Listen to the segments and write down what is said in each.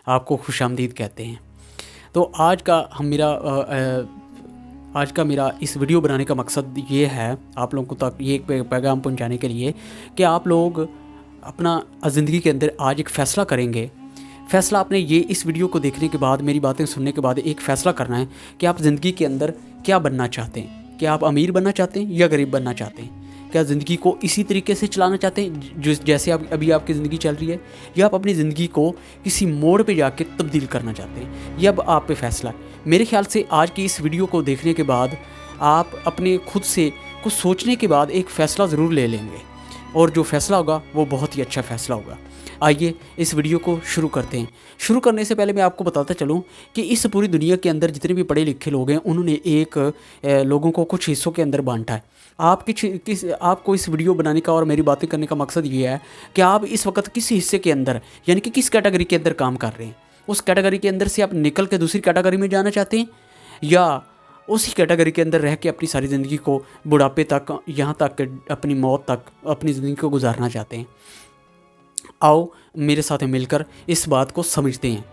आपको खुशामदीद कहते हैं। तो आज का मेरा इस वीडियो बनाने का मकसद ये है, आप लोगों तक ये एक पैगाम पहुंचाने के लिए कि आप लोग अपना ज़िंदगी के अंदर आज एक फ़ैसला करेंगे। फ़ैसला आपने ये इस वीडियो को देखने के बाद, मेरी बातें सुनने के बाद एक फ़ैसला करना है कि आप ज़िंदगी के अंदर क्या बनना चाहते हैं। क्या आप अमीर बनना चाहते हैं या गरीब बनना चाहते हैं? क्या ज़िंदगी को इसी तरीके से चलाना चाहते हैं जैसे अभी आपकी ज़िंदगी चल रही है, या आप अपनी ज़िंदगी को किसी मोड़ पे जाके तब्दील करना चाहते हैं? ये अब आप पे फ़ैसला है। मेरे ख्याल से आज की इस वीडियो को देखने के बाद आप अपने खुद से कुछ सोचने के बाद एक फ़ैसला ज़रूर ले लेंगे, और जो फ़ैसला होगा वो बहुत ही अच्छा फ़ैसला होगा। आइए इस वीडियो को शुरू करते हैं। शुरू करने से पहले मैं आपको बताता चलूं कि इस पूरी दुनिया के अंदर जितने भी पढ़े लिखे लोग हैं, उन्होंने लोगों को कुछ हिस्सों के अंदर बांटा है। आपको इस वीडियो बनाने का और मेरी बातें करने का मकसद ये है कि आप इस वक्त किस हिस्से के अंदर, यानी कि किस कैटेगरी के अंदर काम कर रहे हैं। उस कैटेगरी के अंदर से आप निकल के दूसरी कैटेगरी में जाना चाहते हैं, या उसी कैटेगरी के अंदर रह के अपनी सारी ज़िंदगी को बुढ़ापे तक, यहाँ तक अपनी मौत तक अपनी ज़िंदगी को गुजारना चाहते हैं। आओ मेरे साथ मिलकर इस बात को समझते हैं।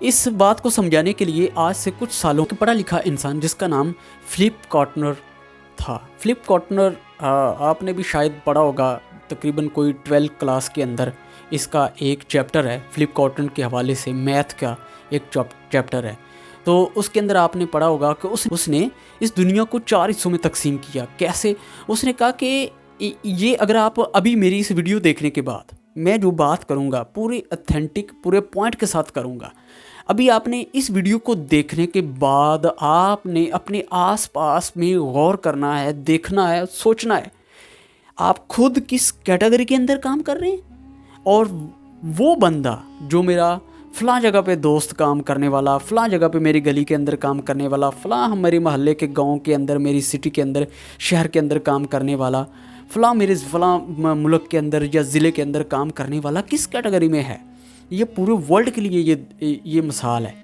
इस बात को समझाने के लिए आज से कुछ सालों के पढ़ा लिखा इंसान जिसका नाम फिलिप कॉटनर था। फिलिप कॉटनर आपने भी शायद पढ़ा होगा, तकरीबन कोई 12वीं क्लास के अंदर इसका एक चैप्टर है। फिलिप कॉटनर के हवाले से मैथ का एक चैप्टर है, तो उसके अंदर आपने पढ़ा होगा कि उसने इस दुनिया को 4 हिस्सों में तकसीम किया। कैसे? उसने कहा कि ये अगर आप अभी मेरी इस वीडियो देखने के बाद मैं जो बात करूँगा पूरी ऑथेंटिक, पूरे पॉइंट के साथ करूँगा। अभी आपने इस वीडियो को देखने के बाद आपने अपने आसपास में गौर करना है, देखना है, सोचना है आप खुद किस कैटेगरी के अंदर काम कर रहे हैं। और वो बंदा जो मेरा फ़लाँ जगह पे दोस्त काम करने वाला, फ़लाँ जगह पे मेरी गली के अंदर काम करने वाला, फ़लाँ हमारे मोहल्ले के गांव के अंदर, मेरी सिटी के अंदर, शहर के अंदर काम करने वाला, फ़लाँ मुल्क के अंदर या ज़िले के अंदर काम करने वाला किस कैटेगरी में है। ये पूरे वर्ल्ड के लिए ये मिसाल है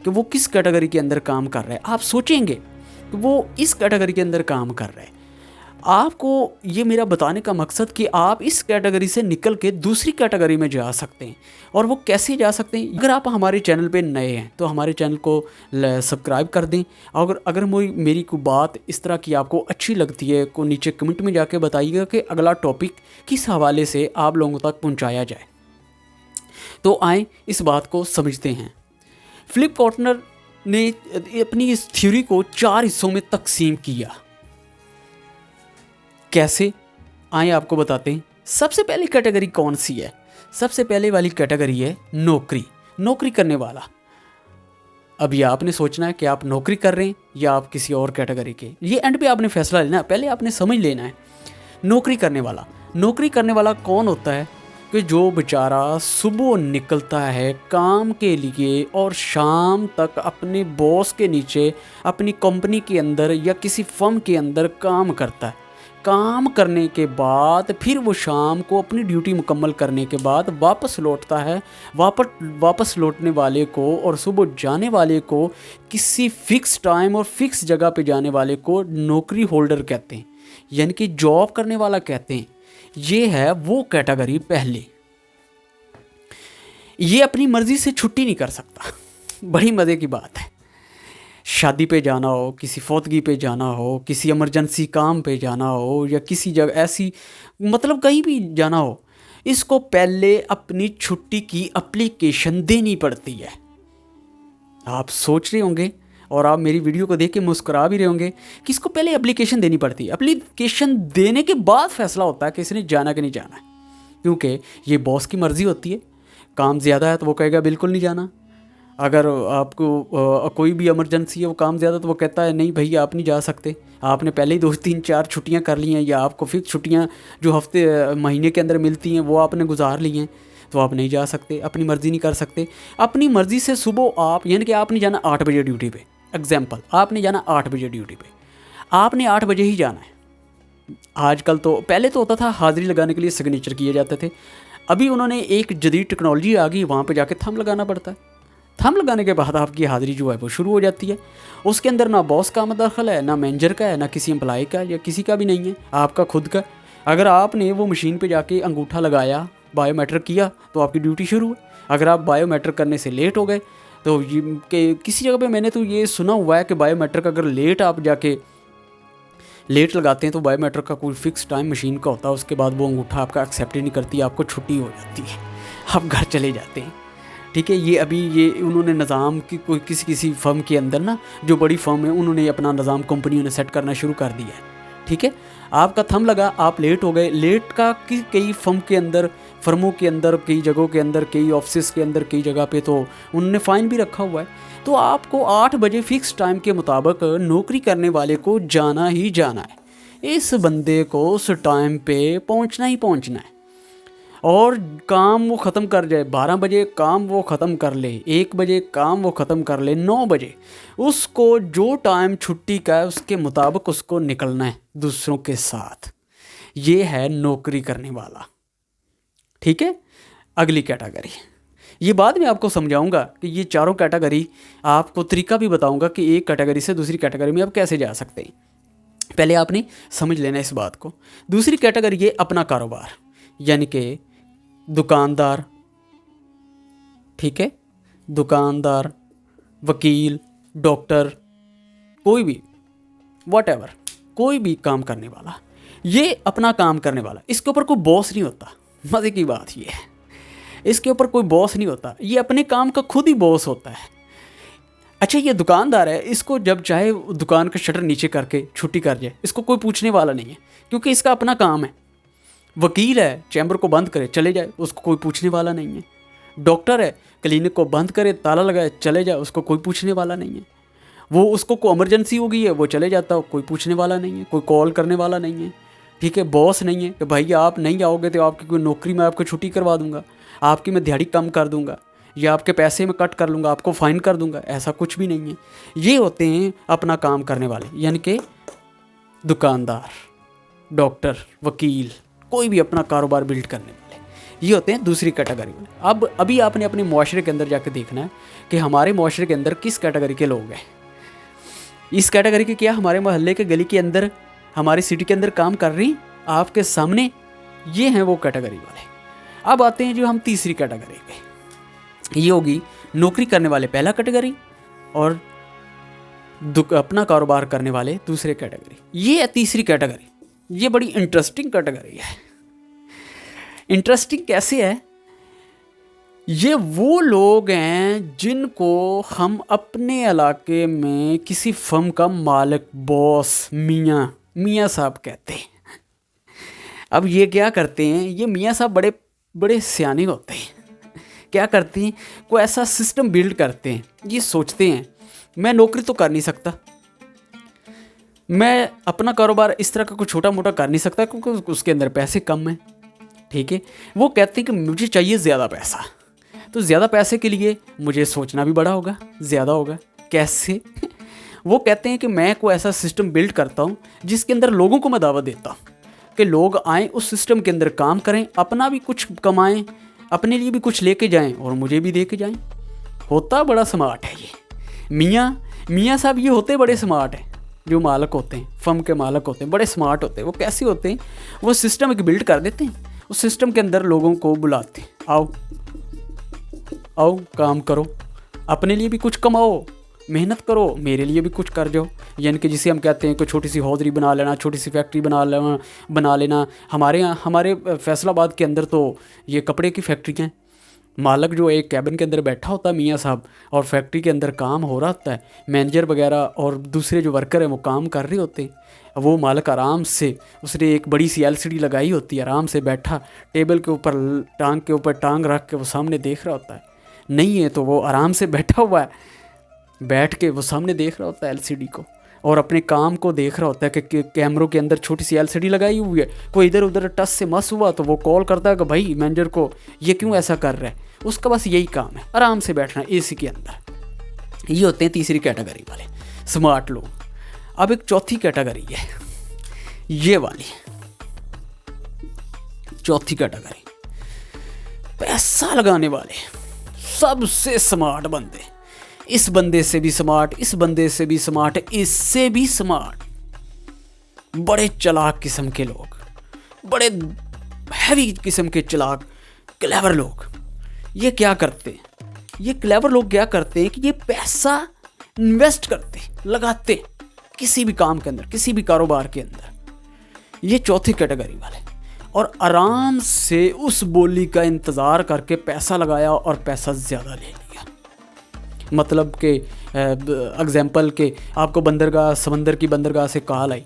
कि वो किस कैटेगरी के अंदर काम कर रहा है। आप सोचेंगे कि वो इस कैटेगरी के अंदर काम कर रहा है। आपको ये मेरा बताने का मकसद कि आप इस कैटेगरी से निकल के दूसरी कैटेगरी में जा सकते हैं। और वो कैसे जा सकते हैं? अगर आप हमारे चैनल पे नए हैं तो हमारे चैनल को सब्सक्राइब कर दें। अगर मेरी कोई बात इस तरह की आपको अच्छी लगती है, को नीचे कमेंट में जाके बताइएगा कि अगला टॉपिक किस हवाले से आप लोगों तक पहुँचाया जाए। तो आए इस बात को समझते हैं। फिलिप कॉटनर ने अपनी इस थ्योरी को 4 हिस्सों में तकसीम किया। कैसे? आए आपको बताते हैं। सबसे पहली कैटेगरी कौन सी है? सबसे पहले वाली कैटेगरी है नौकरी करने वाला। अभी आपने सोचना है कि आप नौकरी कर रहे हैं या आप किसी और कैटेगरी के। ये एंड पे आपने फैसला लेना है, पहले आपने समझ लेना है। नौकरी करने वाला कौन होता है? कि जो बेचारा सुबह निकलता है काम के लिए और शाम तक अपने बॉस के नीचे अपनी कंपनी के अंदर या किसी फर्म के अंदर काम करता है। काम करने के बाद फिर वो शाम को अपनी ड्यूटी मुकम्मल करने के बाद वापस लौटता है। वापस लौटने वाले को और सुबह जाने वाले को, किसी फ़िक्स टाइम और फिक्स जगह पे जाने वाले को नौकरी होल्डर कहते हैं, यानी कि जॉब करने वाला कहते हैं। ये है वो कैटेगरी पहले। ये अपनी मर्ज़ी से छुट्टी नहीं कर सकता। बड़ी मज़े की बात है। शादी पे जाना हो, किसी फौतगी पे जाना हो, किसी इमरजेंसी काम पे जाना हो, या किसी जगह ऐसी मतलब कहीं भी जाना हो, इसको पहले अपनी छुट्टी की एप्लीकेशन देनी पड़ती है। आप सोच रहे होंगे और आप मेरी वीडियो को देख के मुस्कुरा भी रहे होंगे कि इसको पहले एप्लीकेशन देनी पड़ती है। एप्लीकेशन देने के बाद फैसला होता है कि इसने जाना कि नहीं जाना है, क्योंकि ये बॉस की मर्ज़ी होती है। काम ज़्यादा है तो वो कहेगा बिल्कुल नहीं जाना। अगर आपको कोई भी इमरजेंसी है, वो काम ज़्यादा, तो वो कहता है नहीं भैया आप नहीं जा सकते, आपने पहले ही 2-3-4 छुट्टियां कर ली हैं, या आपको फिक्स छुट्टियां जो हफ्ते महीने के अंदर मिलती हैं वो आपने गुजार ली हैं, तो आप नहीं जा सकते, अपनी मर्ज़ी नहीं कर सकते। अपनी मर्ज़ी से सुबह आप, यानी कि आपने जाना 8 बजे ड्यूटी पे, एग्जाम्पल आपने जाना 8 बजे ड्यूटी पे, आपने 8 बजे ही जाना है। आजकल तो, पहले तो होता था हाज़िरी लगाने के लिए सिग्नेचर किए जाते थे, अभी उन्होंने एक जदीद टेक्नोलॉजी आ गई, वहाँ पे जाके थंब लगाना पड़ता है। थंब लगाने के बाद आपकी हाज़िरी जो है वो शुरू हो जाती है। उसके अंदर ना बॉस का दखल है, ना मैनेजर का है, ना किसी एम्प्लॉय का, या किसी का भी नहीं है, आपका खुद का। अगर आपने वो मशीन पे जाके अंगूठा लगाया, बायोमेट्रिक किया, तो आपकी ड्यूटी शुरू है। अगर आप बायोमेट्रिक करने से लेट हो गए तो किसी जगह पे मैंने तो ये सुना हुआ है कि बायोमेट्रिक अगर लेट आप जाके लेट लगाते हैं तो बायोमेट्रिक का कोई फिक्स टाइम मशीन का होता है, उसके बाद वो अंगूठा आपका एक्सेप्ट ही नहीं करती, आपको छुट्टी हो जाती है, आप घर चले जाते हैं। ठीक है, ये अभी ये उन्होंने निज़ाम की कोई किसी फर्म के अंदर ना, जो बड़ी फर्म है उन्होंने अपना निज़ाम कंपनियों ने सेट करना शुरू कर दिया है। ठीक है, आपका थंब लगा, आप लेट हो गए, लेट का कई फर्मों के अंदर कई जगहों के अंदर, कई ऑफिस के अंदर, कई जगह पे तो उन्होंने फ़ाइन भी रखा हुआ है। तो आपको 8 बजे फिक्स टाइम के मुताबिक नौकरी करने वाले को जाना ही जाना है। इस बंदे को उस टाइम पे पहुंचना ही पहुंचना है और काम वो ख़त्म कर जाए। 12 बजे काम वो ख़त्म कर ले, 1 बजे काम वो ख़त्म कर ले, 9 बजे उसको जो टाइम छुट्टी का है उसके मुताबिक उसको निकलना है दूसरों के साथ। ये है नौकरी करने वाला। ठीक है, अगली कैटेगरी, ये बाद में आपको समझाऊंगा कि ये चारों कैटेगरी, आपको तरीका भी बताऊंगा कि एक कैटेगरी से दूसरी कैटेगरी में आप कैसे जा सकते हैं। पहले आपने समझ लेना इस बात को। दूसरी कैटेगरी है अपना कारोबार, यानी कि दुकानदार। ठीक है, दुकानदार, वकील, डॉक्टर, कोई भी व्हाटएवर, कोई भी काम करने वाला, ये अपना काम करने वाला। इसके ऊपर कोई बॉस नहीं होता। मज़े की बात ये है, इसके ऊपर कोई बॉस नहीं होता, ये अपने काम का खुद ही बॉस होता है। अच्छा, ये दुकानदार है, इसको जब चाहे दुकान का शटर नीचे करके छुट्टी कर जाए, इसको कोई पूछने वाला नहीं है क्योंकि इसका अपना काम है। वकील है, चैम्बर को बंद करे चले जाए, उसको कोई पूछने वाला नहीं है। डॉक्टर है, क्लिनिक को बंद करे ताला लगाए चले जाए, उसको कोई पूछने वाला नहीं है। वो उसको कोई इमरजेंसी हो गई है वो चले जाता हो, कोई पूछने वाला नहीं है, कोई कॉल करने वाला नहीं है। ठीक है, बॉस नहीं है कि भाई आप नहीं आओगे तो आपकी कोई नौकरी में आपको छुट्टी करवा दूंगा, आपकी मैं दिहाड़ी कम कर दूंगा या आपके पैसे में कट कर लूँगा, आपको फ़ाइन कर दूंगा, ऐसा कुछ भी नहीं है। ये होते हैं अपना काम करने वाले, यानी कि दुकानदार, डॉक्टर, वकील, कोई भी अपना कारोबार बिल्ड करने वाले, ये होते हैं दूसरी कैटेगरी में। अब अभी आपने अपने मुआशरे के अंदर जाकर देखना है कि हमारे मुआशरे के अंदर किस कैटेगरी के लोग हैं। इस कैटेगरी के क्या हमारे मोहल्ले के गली के अंदर, हमारी सिटी के अंदर काम कर रही आपके सामने, ये हैं वो कैटेगरी वाले। अब आते हैं जो हम तीसरी कैटेगरी पे, ये होगी नौकरी करने वाले पहला कैटेगरी और अपना कारोबार करने वाले दूसरे कैटेगरी। ये है तीसरी कैटेगरी। ये बड़ी इंटरेस्टिंग कैटेगरी है। इंटरेस्टिंग कैसे है? ये वो लोग हैं जिनको हम अपने इलाके में किसी फर्म का मालिक, बॉस, मियाँ साहब कहते हैं। अब ये क्या करते हैं, ये मियाँ साहब बड़े बड़े सियाने होते हैं। क्या करते हैं, कोई ऐसा सिस्टम बिल्ड करते हैं, ये सोचते हैं मैं नौकरी तो कर नहीं सकता, मैं अपना कारोबार इस तरह का कुछ छोटा मोटा कर नहीं सकता क्योंकि उसके अंदर पैसे कम हैं। ठीक है, वो कहते हैं कि मुझे चाहिए ज़्यादा पैसा, तो ज़्यादा पैसे के लिए मुझे सोचना भी बड़ा होगा, ज़्यादा होगा। कैसे? वो कहते हैं कि मैं कोई ऐसा सिस्टम बिल्ड करता हूँ जिसके अंदर लोगों को मैं दावत देता हूँ कि लोग आएँ, उस सिस्टम के अंदर काम करें, अपना भी कुछ कमाएं, अपने लिए भी कुछ लेके जाएं और मुझे भी दे के जाएं। होता बड़ा स्मार्ट है ये मियाँ साहब। ये होते बड़े स्मार्ट हैं, जो मालिक होते हैं, फर्म के मालिक होते हैं, बड़े स्मार्ट होते हैं। वो कैसे होते हैं, वो सिस्टम एक बिल्ड कर देते हैं, उस सिस्टम के अंदर लोगों को बुलाते हैं, आओ आओ काम करो, अपने लिए भी कुछ कमाओ, मेहनत करो, मेरे लिए भी कुछ कर जाओ। यानी कि जिसे हम कहते हैं कि छोटी सी हौजरी बना लेना, छोटी सी फैक्ट्री बना लेना। हमारे फैसलाबाद के अंदर तो ये कपड़े की फैक्ट्री हैं। मालिक जो एक कैबिन के अंदर बैठा होता है मियाँ साहब, और फैक्ट्री के अंदर काम हो रहा होता है, मैनेजर वगैरह और दूसरे जो वर्कर हैं वो काम कर रहे होते हैं। वो मालिक आराम से, उसने एक बड़ी सी LCD लगाई होती है, आराम से बैठा टेबल के ऊपर टांग के ऊपर टांग रख के वो सामने देख रहा होता है। नहीं है तो वो आराम से बैठा हुआ है, बैठ के वो सामने देख रहा होता है LCD को और अपने काम को देख रहा होता है कि कैमरों के अंदर छोटी सी LCD लगाई हुई है। कोई इधर उधर टच से मस हुआ तो वो कॉल करता है कि भाई मैनेजर को, ये क्यों ऐसा कर रहा है। उसका बस यही काम है, आराम से बैठना AC के अंदर। ये होते हैं तीसरी कैटेगरी वाले स्मार्ट लोग। अब एक चौथी कैटेगरी है, ये वाली चौथी कैटेगरी, पैसा लगाने वाले, सबसे स्मार्ट बंदे, इस बंदे से भी स्मार्ट, इस बंदे से भी स्मार्ट, इससे भी स्मार्ट, बड़े चालाक किस्म के लोग, बड़े हैवी किस्म के चालाक क्लेवर लोग। ये क्या करते हैं, ये क्लेवर लोग क्या करते हैं कि ये पैसा इन्वेस्ट करते, लगाते किसी भी काम के अंदर, किसी भी कारोबार के अंदर। ये चौथी कैटेगरी वाले, और आराम से उस बोली का इंतज़ार करके पैसा लगाया और पैसा ज़्यादा ले लिया। मतलब के एग्जाम्पल के आपको बंदरगाह, समंदर की बंदरगाह से कॉल आई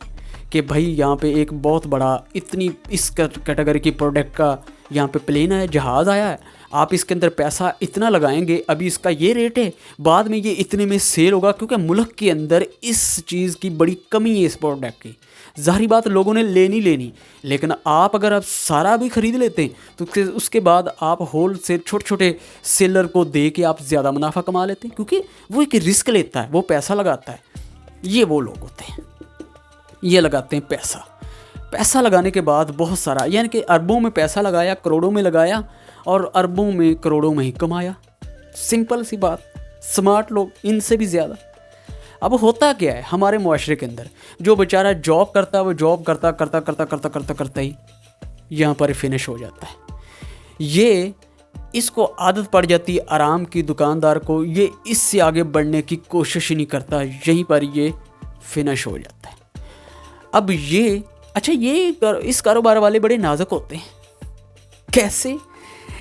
कि भाई यहाँ पे एक बहुत बड़ा इतनी इस कैटेगरी की प्रोडक्ट का यहाँ पे प्लेन है, जहाज़ आया है, आप इसके अंदर पैसा इतना लगाएंगे, अभी इसका ये रेट है, बाद में ये इतने में सेल होगा, क्योंकि मुल्क के अंदर इस चीज़ की बड़ी कमी है इस प्रोडक्ट की। ज़ाहिर बात लोगों ने लेनी, लेकिन आप अगर आप सारा भी ख़रीद लेते हैं तो उसके बाद आप होल से छोटे छोटे सेलर को दे के आप ज़्यादा मुनाफा कमा लेते हैं, क्योंकि वो एक रिस्क लेता है, वो पैसा लगाता है। ये वो लोग होते हैं, ये लगाते हैं पैसा लगाने के बाद बहुत सारा, यानी कि अरबों में पैसा लगाया, करोड़ों में लगाया और अरबों में करोड़ों में ही कमाया। सिंपल सी बात, स्मार्ट लोग इनसे भी ज़्यादा। अब होता क्या है हमारे मुआशरे के अंदर, जो बेचारा जॉब करता है वो जॉब करता ही यहाँ पर फिनिश हो जाता है। ये इसको आदत पड़ जाती है आराम की, दुकानदार को, ये इससे आगे बढ़ने की कोशिश ही नहीं करता, यहीं पर ये फिनिश हो जाता है। अब ये अच्छा, ये इस कारोबार वाले बड़े नाजुक होते हैं। कैसे?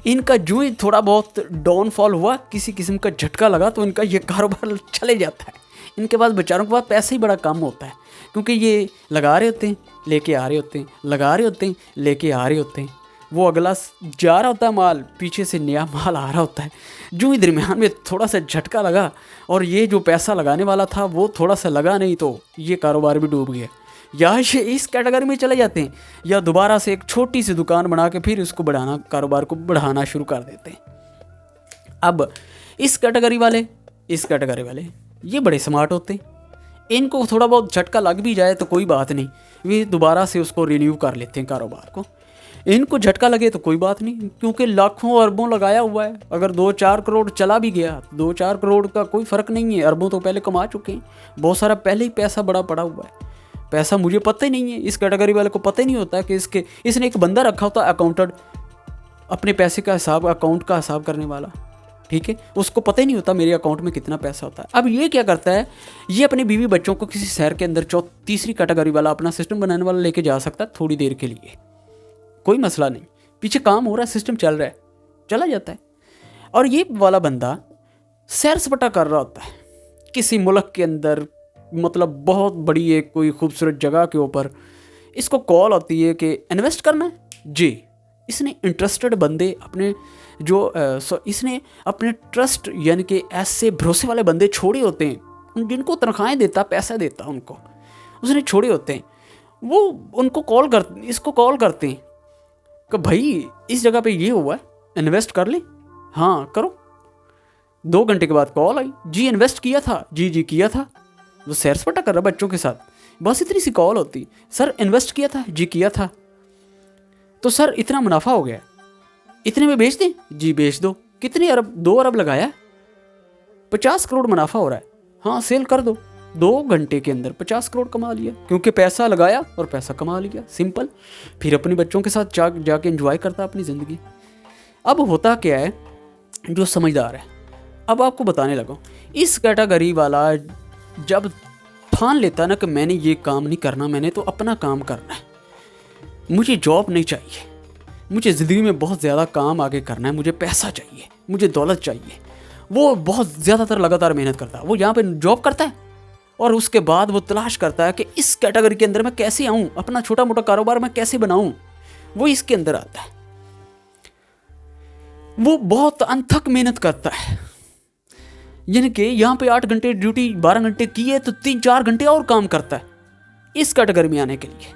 इनका जो ही थोड़ा बहुत डाउनफॉल हुआ, किसी किस्म का झटका लगा, तो इनका ये कारोबार चले जाता है। इनके पास बेचारों के पास पैसा ही बड़ा कम होता है, क्योंकि ये लगा रहे होते हैं, लेके आ रहे होते हैं, लगा रहे होते हैं, लेके आ रहे होते हैं। वो अगला जा रहा होता है माल, पीछे से नया माल आ रहा होता है। जो ही दरमियान में थोड़ा सा झटका लगा और ये जो पैसा लगाने वाला था वो थोड़ा सा लगा नहीं, तो ये कारोबार भी डूब गया। या ये इस कैटेगरी में चले जाते हैं, या दोबारा से एक छोटी सी दुकान बना के फिर इसको कारोबार को बढ़ाना शुरू कर देते हैं। अब इस कैटेगरी वाले ये बड़े स्मार्ट होते हैं। इनको थोड़ा बहुत झटका लग भी जाए तो कोई बात नहीं, वे दोबारा से उसको रिन्यू कर लेते हैं कारोबार को। इनको झटका लगे तो कोई बात नहीं, क्योंकि लाखों अरबों लगाया हुआ है। अगर 2-4 करोड़ चला भी गया, 2-4 करोड़ का कोई फ़र्क नहीं है, अरबों तो पहले कमा चुके हैं, बहुत सारा पहले ही पैसा बड़ा पड़ा हुआ है। पैसा मुझे पता ही नहीं है, इस कैटेगरी वाले को पता ही नहीं होता कि इसने एक बंदा रखा होता अकाउंटेंट, अपने पैसे का हिसाब, अकाउंट का हिसाब करने वाला, ठीक है, उसको पता ही नहीं होता मेरे अकाउंट में कितना पैसा होता है। अब ये क्या करता है, ये अपने बीवी बच्चों को किसी शहर के अंदर तीसरी कैटेगरी वाला अपना सिस्टम बनाने वाला लेके जा सकता है थोड़ी देर के लिए, कोई मसला नहीं, पीछे काम हो रहा है, सिस्टम चल रहा है, चला जाता है। और ये वाला बंदा सैर सपाटा कर रहा होता है किसी मुल्क के अंदर, मतलब बहुत बड़ी एक कोई खूबसूरत जगह के ऊपर। इसको कॉल आती है कि इन्वेस्ट करना है जी। इसने इंटरेस्टेड बंदे अपने इसने अपने ट्रस्ट यानी कि ऐसे भरोसे वाले बंदे छोड़े होते हैं, जिनको तनख्वाहें देता, पैसा देता उनको, उसने छोड़े होते हैं। वो इसको कॉल करते हैं कि भाई इस जगह पे ये हुआ है, इन्वेस्ट कर ले। हाँ करो। 2 घंटे के बाद कॉल आई, जी इन्वेस्ट किया था, जी किया था। वो सैर सपाटा कर रहा बच्चों के साथ, बस इतनी सी कॉल होती, सर इन्वेस्ट किया था, जी किया था। तो सर इतना मुनाफा हो गया, इतने में बेच दें, जी बेच दो। कितने अरब? 2 अरब लगाया, 50 करोड़ मुनाफा हो रहा है, हाँ सेल कर दो। 2 घंटे के अंदर 50 करोड़ कमा लिया, क्योंकि पैसा लगाया और पैसा कमा लिया, सिंपल। फिर अपने बच्चों के साथ जाके एंजॉय करता अपनी ज़िंदगी। अब होता क्या है, जो समझदार है, अब आपको बताने लगा, इस कैटेगरी वाला जब ठान लेता ना कि मैंने ये काम नहीं करना, मैंने तो अपना काम करना है, मुझे जॉब नहीं चाहिए, मुझे ज़िंदगी में बहुत ज़्यादा काम आगे करना है, मुझे पैसा चाहिए, मुझे दौलत चाहिए, वो बहुत ज़्यादातर लगातार मेहनत करता है। वो यहाँ पे जॉब करता है और उसके बाद वो तलाश करता है कि इस कैटेगरी के अंदर मैं कैसे आऊँ, अपना छोटा मोटा कारोबार मैं कैसे बनाऊँ, वो इसके अंदर आता है। वो बहुत अनथक मेहनत करता है, यानी कि यहाँ पे 8 घंटे ड्यूटी 12 घंटे की है तो 3-4 घंटे और काम करता है इस कैटेगरी में आने के लिए।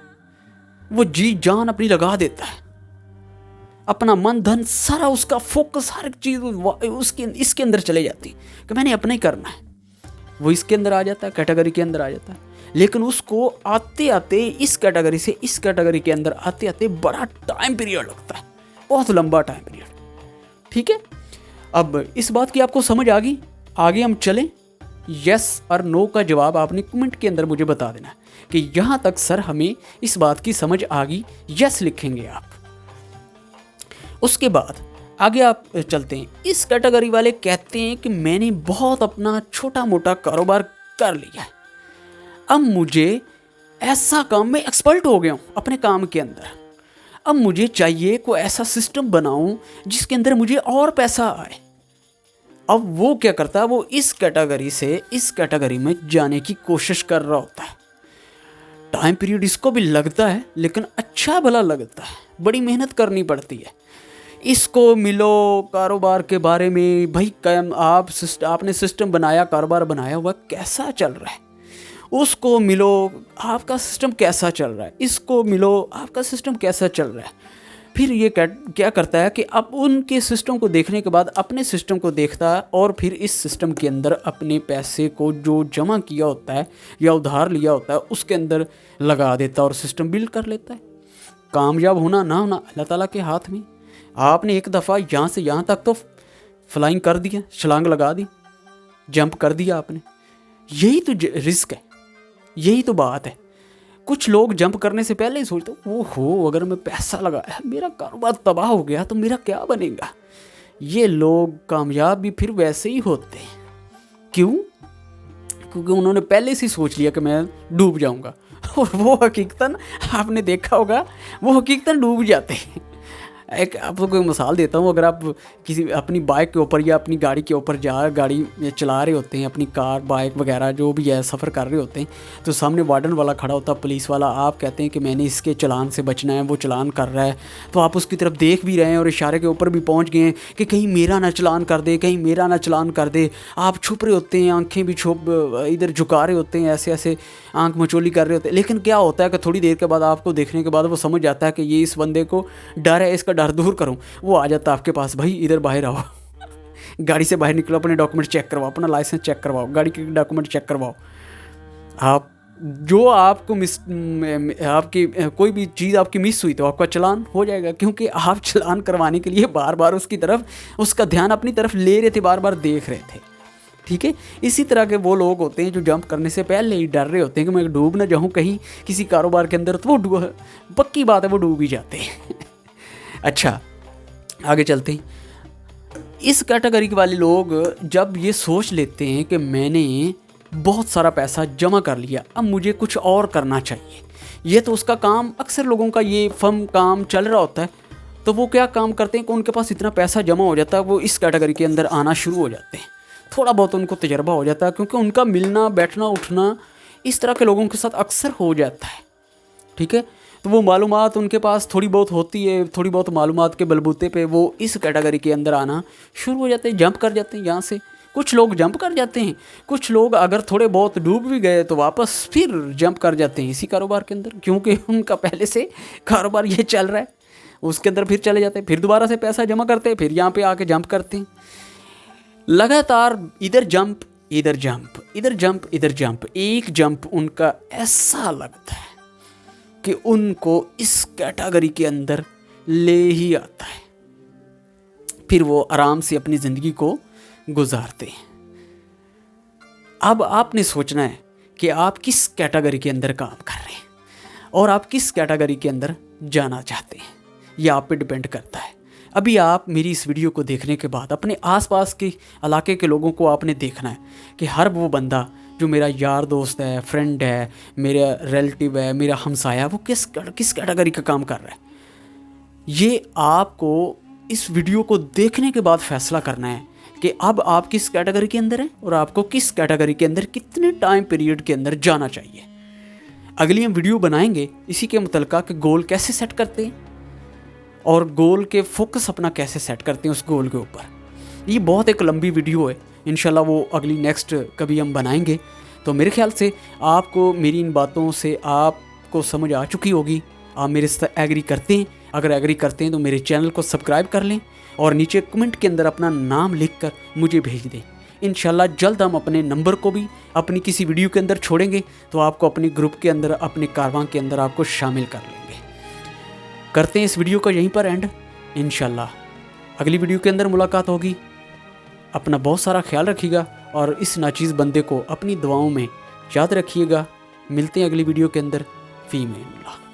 वो जी जान अपनी लगा देता है, अपना मन धन सारा, उसका फोकस हर चीज़ इसके अंदर चले जाती कि मैंने अपना ही करना है। वो इसके अंदर आ जाता है, कैटेगरी के अंदर आ जाता है। लेकिन उसको आते आते इस कैटेगरी से इस कैटेगरी के अंदर आते आते बड़ा टाइम पीरियड लगता है, बहुत लंबा टाइम पीरियड, ठीक है। अब इस बात की आपको समझ आ गई? आगे हम चलें। यस और नो का जवाब आपने कमेंट के अंदर मुझे बता देना कि यहाँ तक सर हमें इस बात की समझ आ गई, यस लिखेंगे आप। उसके बाद आगे आप चलते हैं। इस कैटेगरी वाले कहते हैं कि मैंने बहुत अपना छोटा मोटा कारोबार कर लिया है, अब मुझे ऐसा काम में एक्सपर्ट हो गया हूँ अपने काम के अंदर, अब मुझे चाहिए कोई ऐसा सिस्टम बनाऊं जिसके अंदर मुझे और पैसा आए। अब वो क्या करता है, वो इस कैटेगरी से इस कैटेगरी में जाने की कोशिश कर रहा होता है। टाइम पीरियड इसको भी लगता है, लेकिन अच्छा भला लगता है, बड़ी मेहनत करनी पड़ती है। इसको मिलो कारोबार के बारे में, भाई आपने सिस्टम बनाया, कारोबार बनाया हुआ, कैसा चल रहा है, उसको मिलो आपका सिस्टम कैसा चल रहा है, इसको मिलो आपका सिस्टम कैसा चल रहा है। फिर ये क्या करता है कि अब उनके सिस्टम को देखने के बाद अपने सिस्टम को देखता है और फिर इस सिस्टम के अंदर अपने पैसे को जो जमा किया होता है या उधार लिया होता है उसके अंदर लगा देता है और सिस्टम बिल्ड कर लेता है। कामयाब होना ना होना अल्लाह ताला के हाथ में। आपने एक दफ़ा यहाँ से यहाँ तक तो फ्लाइंग कर दिया, छलांग लगा दी, जंप कर दिया आपने, यही तो रिस्क है, यही तो बात है। कुछ लोग जंप करने से पहले ही सोचते ओहो अगर मैं पैसा लगाया मेरा कारोबार तबाह हो गया तो मेरा क्या बनेगा। ये लोग कामयाब भी फिर वैसे ही होते हैं। क्यों? क्योंकि उन्होंने पहले से ही सोच लिया कि मैं डूब जाऊंगा और वो हकीकतन आपने देखा होगा वो हकीकतन डूब जाते हैं। एक आपको कोई मिसाल देता हूँ, अगर आप किसी अपनी बाइक के ऊपर या अपनी गाड़ी के ऊपर गाड़ी चला रहे होते हैं, अपनी कार बाइक वगैरह जो भी है सफ़र कर रहे होते हैं, तो सामने वार्डन वाला खड़ा होता है, पुलिस वाला, आप कहते हैं कि मैंने इसके चालान से बचना है, वो चालान कर रहा है, तो आप उसकी तरफ देख भी रहे हैं और इशारे के ऊपर भी पहुँच गए हैं कि कहीं मेरा ना चालान कर दे, कहीं मेरा ना चालान कर दे। आप छुप रहे होते हैं, आँखें भी इधर झुका रहे होते हैं, ऐसे ऐसे आँख मचोली कर रहे होते हैं। लेकिन क्या होता है कि थोड़ी देर के बाद आपको देखने के बाद वो समझ जाता है कि ये इस बंदे को डर है, इसका डर दूर करूं। वो आ जाता आपके पास, भाई इधर बाहर आओ गाड़ी से बाहर निकलो, अपने डॉक्यूमेंट चेक करवाओ, अपना लाइसेंस चेक करवाओ, गाड़ी के डॉक्यूमेंट चेक करवाओ। आप जो आपको आपकी कोई भी चीज़ आपकी मिस हुई तो आपका चालान हो जाएगा, क्योंकि आप चालान करवाने के लिए बार बार उसकी तरफ उसका ध्यान अपनी तरफ ले रहे थे, बार बार देख रहे थे। ठीक है, इसी तरह के वो लोग होते हैं जो जंप करने से पहले ही डर रहे होते हैं कि मैं डूब ना जाऊँ कहीं किसी कारोबार के अंदर, तो वो पक्की बात है वो डूब ही जाते हैं। अच्छा आगे चलते हैं। इस कैटेगरी वाले लोग जब ये सोच लेते हैं कि मैंने बहुत सारा पैसा जमा कर लिया, अब मुझे कुछ और करना चाहिए, ये तो उसका काम, अक्सर लोगों का ये फर्म काम चल रहा होता है, तो वो क्या काम करते हैं कि उनके पास इतना पैसा जमा हो जाता है, वो इस कैटेगरी के अंदर आना शुरू हो जाते हैं। थोड़ा बहुत उनको तजर्बा हो जाता है, क्योंकि उनका मिलना बैठना उठना इस तरह के लोगों के साथ अक्सर हो जाता है। ठीक है, तो वो मालूमात उनके पास थोड़ी बहुत होती है, थोड़ी बहुत मालूमात के बलबूते पे वो इस कैटेगरी के अंदर आना शुरू हो जाते हैं, जंप कर जाते हैं यहाँ से। कुछ लोग जंप कर जाते हैं, कुछ लोग अगर थोड़े बहुत डूब भी गए तो वापस फिर जंप कर जाते हैं इसी कारोबार के अंदर, क्योंकि उनका पहले से कारोबार ये चल रहा है, उसके अंदर फिर चले जाते हैं, फिर दोबारा से पैसा जमा करते हैं, फिर यहाँ पे आके जंप करते हैं। लगातार इधर जंप इधर जंप, इधर जंप इधर जंप, एक जंप उनका ऐसा लगता है कि उनको इस कैटेगरी के अंदर ले ही आता है, फिर वो आराम से अपनी ज़िंदगी को गुजारते हैं। अब आपने सोचना है कि आप किस कैटेगरी के अंदर काम कर रहे हैं और आप किस कैटेगरी के अंदर जाना चाहते हैं, यह आप पे डिपेंड करता है। अभी आप मेरी इस वीडियो को देखने के बाद अपने आसपास के इलाके के लोगों को आपने देखना है कि हर वो बंदा जो मेरा यार दोस्त है, फ्रेंड है, मेरा रिलेटिव है, मेरा हमसाया, वो किस कैटेगरी का काम कर रहा है। ये आपको इस वीडियो को देखने के बाद फैसला करना है कि अब आप किस कैटेगरी के अंदर हैं और आपको किस कैटेगरी के अंदर कितने टाइम पीरियड के अंदर जाना चाहिए। अगली हम वीडियो बनाएंगे इसी के मुतल्लिक़ कि गोल कैसे सेट करते हैं और गोल के फोकस अपना कैसे सेट करते हैं उस गोल के ऊपर। ये बहुत एक लंबी वीडियो है, इंशाल्लाह वो अगली नेक्स्ट कभी हम बनाएंगे। तो मेरे ख्याल से आपको मेरी इन बातों से आपको समझ आ चुकी होगी। आप मेरे साथ एग्री करते हैं? अगर एग्री करते हैं तो मेरे चैनल को सब्सक्राइब कर लें और नीचे कमेंट के अंदर अपना नाम लिखकर मुझे भेज दें। इंशाल्लाह जल्द हम अपने नंबर को भी अपनी किसी वीडियो के अंदर छोड़ेंगे, तो आपको अपने ग्रुप के अंदर, अपने कारवां के अंदर आपको शामिल कर लेंगे। करते हैं इस वीडियो को यहीं पर एंड। इंशाल्लाह अगली वीडियो के अंदर मुलाकात होगी। अपना बहुत सारा ख्याल रखिएगा और इस नाचीज़ बंदे को अपनी दुआओं में याद रखिएगा। मिलते हैं अगली वीडियो के अंदर। फ़ी अमान अल्लाह।